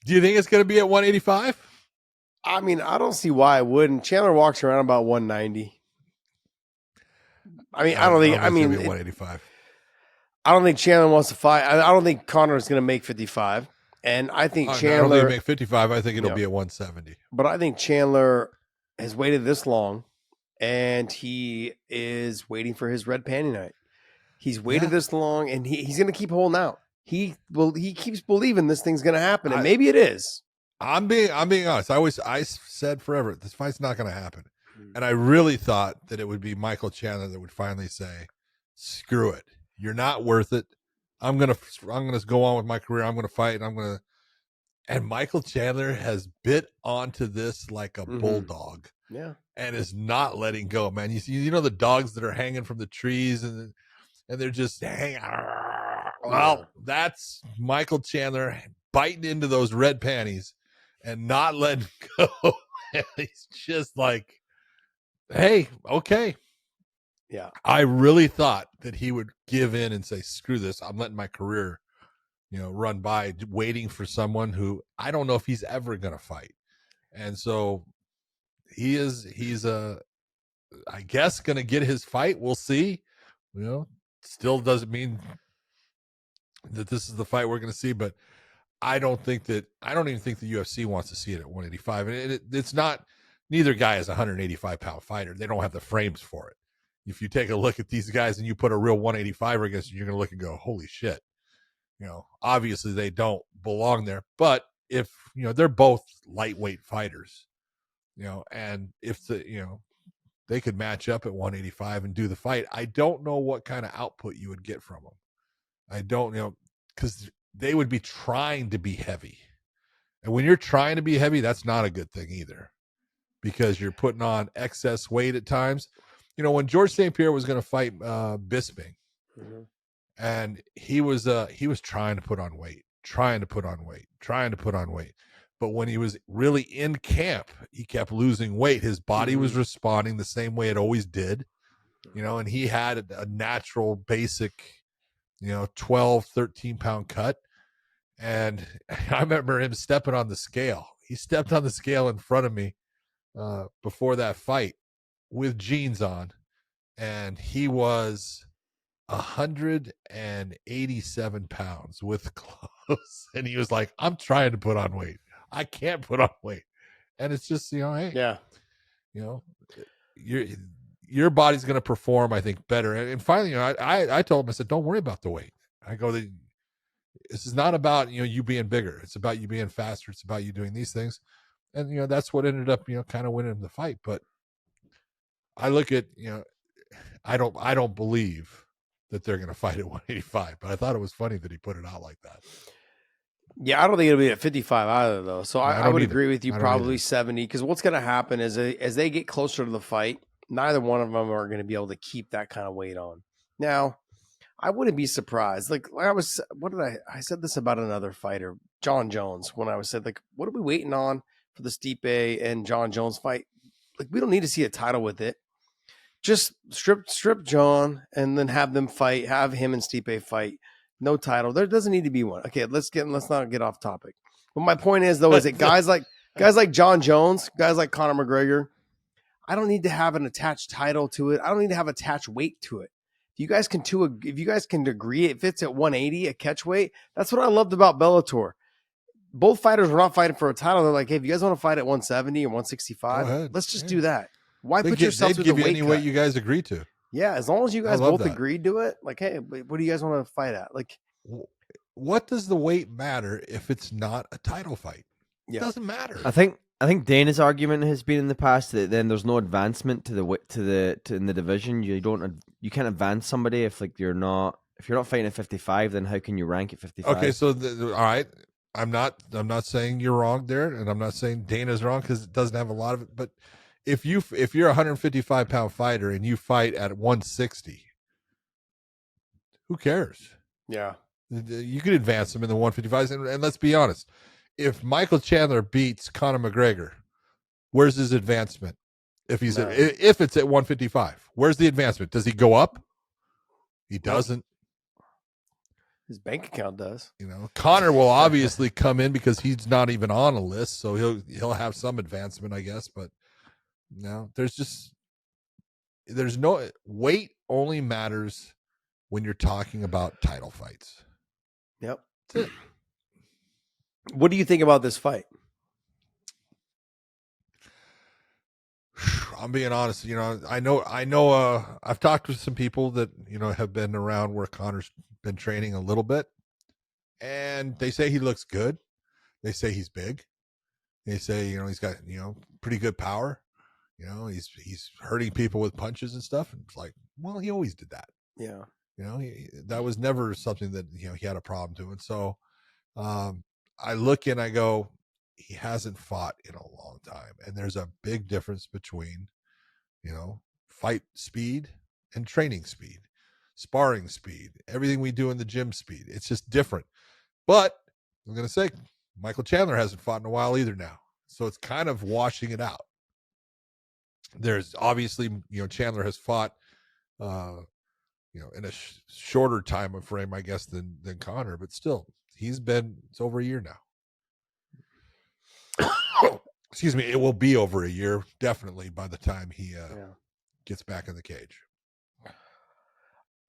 Do you think it's going to be at 185? I mean, I don't see why it wouldn't. Chandler walks around about 190. I mean, I don't think. I mean, 185. I don't think Chandler wants to fight. I don't think Conor is going to make 55, and I think Chandler. I don't think make 55. I think it'll be at 170. But I think Chandler has waited this long, and he is waiting for his red panty night. He's waited this long, and he's going to keep holding out. He keeps believing this thing's going to happen, and maybe it is. I'm being honest. I said forever this fight's not going to happen, and I really thought that it would be Michael Chandler that would finally say, "Screw it, you're not worth it. I'm gonna go on with my career. I'm gonna fight, and I'm gonna." And Michael Chandler has bit onto this like a bulldog, and is not letting go, man. You know the dogs that are hanging from the trees and they're just hanging. Well, that's Michael Chandler biting into those red panties and not letting go. He's just like, hey, okay. Yeah. I really thought that he would give in and say, screw this. I'm letting my career, run by, waiting for someone who I don't know if he's ever going to fight. And so he's I guess going to get his fight. We'll see. Still doesn't mean that this is the fight we're going to see, but I don't even think the UFC wants to see it at 185. And it's not, neither guy is a 185-pound fighter. They don't have the frames for it. If you take a look at these guys and you put a real 185er against them, you're going to look and go, holy shit. Obviously they don't belong there, but if, they're both lightweight fighters, and if they could match up at 185 and do the fight, I don't know what kind of output you would get from them. I don't because they would be trying to be heavy. And when you're trying to be heavy, that's not a good thing either, because you're putting on excess weight at times. When George St. Pierre was going to fight Bisping, and he was trying to put on weight. But when he was really in camp, he kept losing weight. His body was responding the same way it always did, and he had a natural basic, 12, 13-pound cut. And I remember him stepping on the scale. He stepped on the scale in front of me before that fight with jeans on, and he was 187 pounds with clothes. And he was like, I'm trying to put on weight. I can't put on weight. And it's just, hey, your body's going to perform, I think, better. And finally, I told him, I said, don't worry about the weight. I go, this is not about, you being bigger. It's about you being faster. It's about you doing these things. And, that's what ended up, kind of winning the fight. But I look at, I don't believe that they're going to fight at 185, but I thought it was funny that he put it out like that. Yeah, I don't think it'll be at 55 either, though. So I would agree with you, probably 70, because what's going to happen is as they get closer to the fight, neither one of them are going to be able to keep that kind of weight on. Now, I wouldn't be surprised. I said this about another fighter, John Jones, when I said, what are we waiting on for the Stipe and John Jones fight? We don't need to see a title with it. Just strip John and then have them fight, have him and Stipe fight. No title. There doesn't need to be one. Okay, let's not get off topic. But my point is, though, is that guys like John Jones, guys like Conor McGregor, I don't need to have an attached title to it. I don't need to have attached weight to it. If you guys can agree it fits at 180 at catch weight, that's what I loved about Bellator. Both fighters were not fighting for a title. They're like, hey, if you guys want to fight at 170 or 165, let's just do that. Why put yourself through the weight cut? They'd give you any weight you guys agree to. Yeah, as long as you guys both agreed to it. Hey, what do you guys want to fight at? What does the weight matter if it's not a title fight? It doesn't matter. I think Dana's argument has been in the past that then there's no advancement to in the division. You can't advance somebody if you're not fighting at 55. Then how can you rank at 55? Okay, so all right. I'm not saying you're wrong there, and I'm not saying Dana's wrong because it doesn't have a lot of it. But if you're a 155-pound fighter and you fight at 160, who cares? Yeah, you could advance them in the 155s, and let's be honest. If Michael Chandler beats Conor McGregor, where's his advancement? If it's at 155, where's the advancement? Does he go up? He doesn't. His bank account does. Conor will obviously come in because he's not even on a list, so he'll have some advancement, I guess. But no, there's no weight. Only matters when you're talking about title fights. Yep. That's it. What do you think about this fight? I'm being honest. I know. I've talked with some people that have been around where Conor's been training a little bit, and they say he looks good. They say he's big. They say he's got pretty good power. He's hurting people with punches and stuff. And it's like, well, he always did that. Yeah. That was never something that he had a problem doing. So I look and I go, he hasn't fought in a long time, and there's a big difference between fight speed and training speed, sparring speed, everything we do in the gym speed. It's just different. But I'm going to say Michael Chandler hasn't fought in a while either now. So it's kind of washing it out. There's obviously, Chandler has fought, in a shorter time of frame, I guess, than Conor, but still, it's over a year now. Excuse me. It will be over a year, definitely, by the time he gets back in the cage.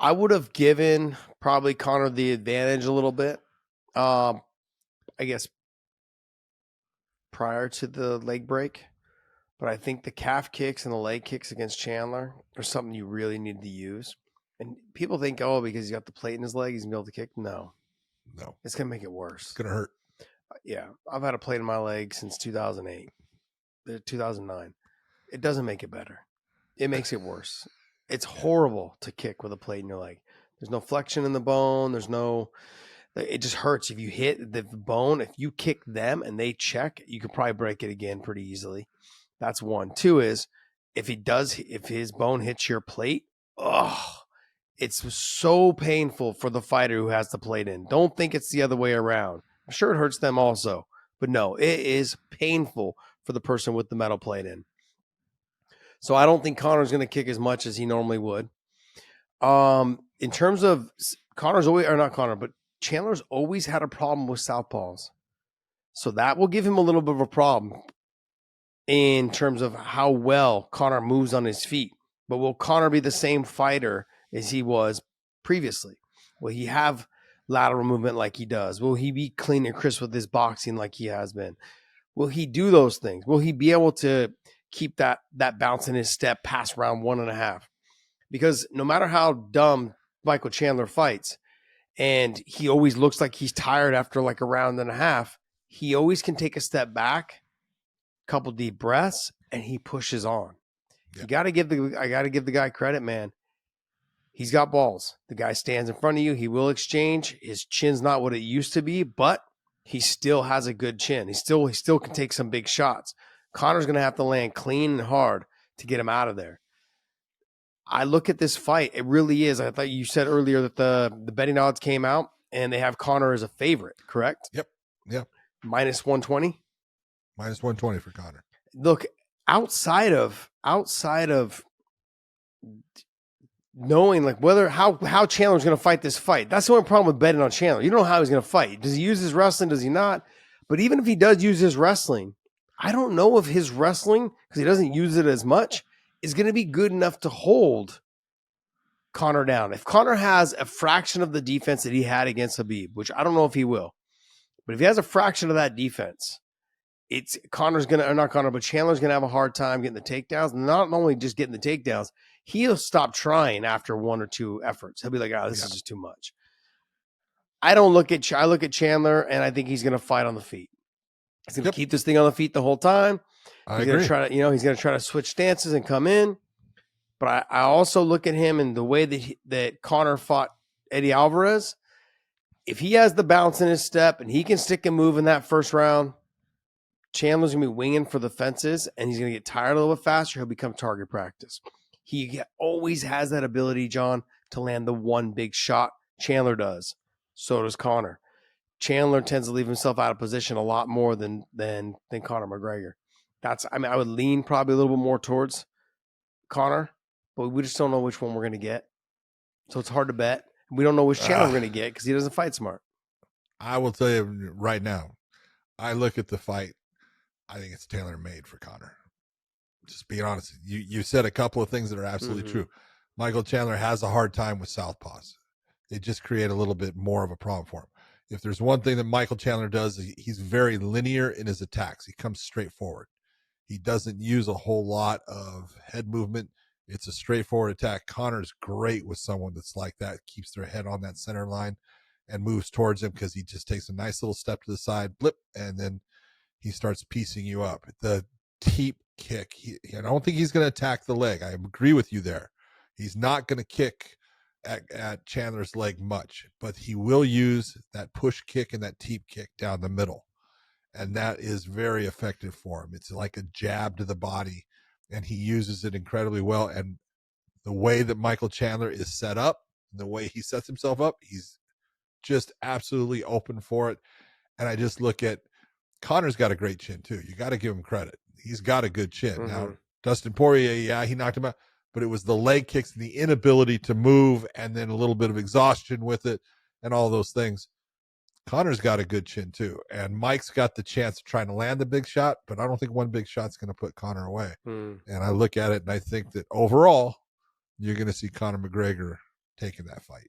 I would have given probably Conor the advantage a little bit. I guess prior to the leg break, but I think the calf kicks and the leg kicks against Chandler are something you really need to use. And people think, because he's got the plate in his leg, he's gonna be able to kick. No, it's gonna make it worse. It's gonna hurt. Yeah, I've had a plate in my leg since 2008, 2009. It doesn't make it better. It makes it worse. It's horrible to kick with a plate in your leg. There's no flexion in the bone. It just hurts. If you hit the bone, if you kick them and they check, you could probably break it again pretty easily. That's one. Two is if his bone hits your plate, it's so painful for the fighter who has the plate in. Don't think it's the other way around. I'm sure it hurts them also, but no, it is painful for the person with the metal plate in. So I don't think Conor's going to kick as much as he normally would. In terms of Chandler's always had a problem with southpaws. So that will give him a little bit of a problem in terms of how well Conor moves on his feet. But will Conor be the same fighter as he was previously? Will he have lateral movement like he does? Will he be clean and crisp with his boxing like he has been? Will he do those things? Will he be able to keep that bounce in his step past round 1.5? Because no matter how dumb Michael Chandler fights, and he always looks like he's tired after like a round and a half, he always can take a step back, couple deep breaths, and he pushes on. Yeah. I got to give the guy credit, man. He's got balls. The guy stands in front of you. He will exchange. His chin's not what it used to be, but he still has a good chin. He still can take some big shots. Conor's going to have to land clean and hard to get him out of there. I look at this fight. It really is. I thought you said earlier that the betting odds came out and they have Conor as a favorite, correct? Yep. Minus 120? Minus 120 for Conor. Look, outside of knowing like how Chandler's going to fight this fight. That's the only problem with betting on Chandler. You don't know how he's going to fight. Does he use his wrestling? Does he not? But even if he does use his wrestling, I don't know if his wrestling, because he doesn't use it as much, is going to be good enough to hold Conor down. If Conor has a fraction of the defense that he had against Khabib, which I don't know if he will, but if he has a fraction of that defense, Chandler's going to have a hard time getting the takedowns. Not only just getting the takedowns, he'll stop trying after one or two efforts. He'll be like, this is just too much. I look at Chandler and I think he's going to fight on the feet. He's going to keep this thing on the feet the whole time. He's going to try to, he's going to try to switch stances and come in. But I also look at him and the way that Conor fought Eddie Alvarez. If he has the bounce in his step and he can stick and move in that first round, Chandler's going to be winging for the fences and he's going to get tired a little bit faster. He'll become target practice. He always has that ability, John, to land the one big shot. Chandler does. So does Conor. Chandler tends to leave himself out of position a lot more than Conor McGregor. I would lean probably a little bit more towards Conor, but we just don't know which one we're going to get. So it's hard to bet. We don't know which Chandler we're going to get because he doesn't fight smart. I will tell you right now, I look at the fight, I think it's tailor-made for Conor. Just being honest. You said a couple of things that are absolutely true. Michael Chandler has a hard time with southpaws. They just create a little bit more of a problem for him. If there's one thing that Michael Chandler does, he's very linear in his attacks. He comes straight forward. He doesn't use a whole lot of head movement. It's a straightforward attack. Conor's great with someone that's like that, keeps their head on that center line and moves towards him because he just takes a nice little step to the side, blip, and then he starts piecing you up. The teep kick, I don't think he's going to attack the leg. I agree with you there. He's not going to kick at Chandler's leg much, but he will use that push kick and that teep kick down the middle. And that is very effective for him. It's like a jab to the body, and he uses it incredibly well. And the way that Michael Chandler is set up, the way he sets himself up, he's just absolutely open for it. And I just look at Conor's got a great chin too. You got to give him credit. He's got a good chin. Now, Dustin Poirier, yeah, he knocked him out, but it was the leg kicks and the inability to move and then a little bit of exhaustion with it and all those things. Conor's got a good chin too. And Mike's got the chance of trying to land the big shot, but I don't think one big shot's going to put Conor away. And I look at it and I think that overall, you're going to see Conor McGregor taking that fight.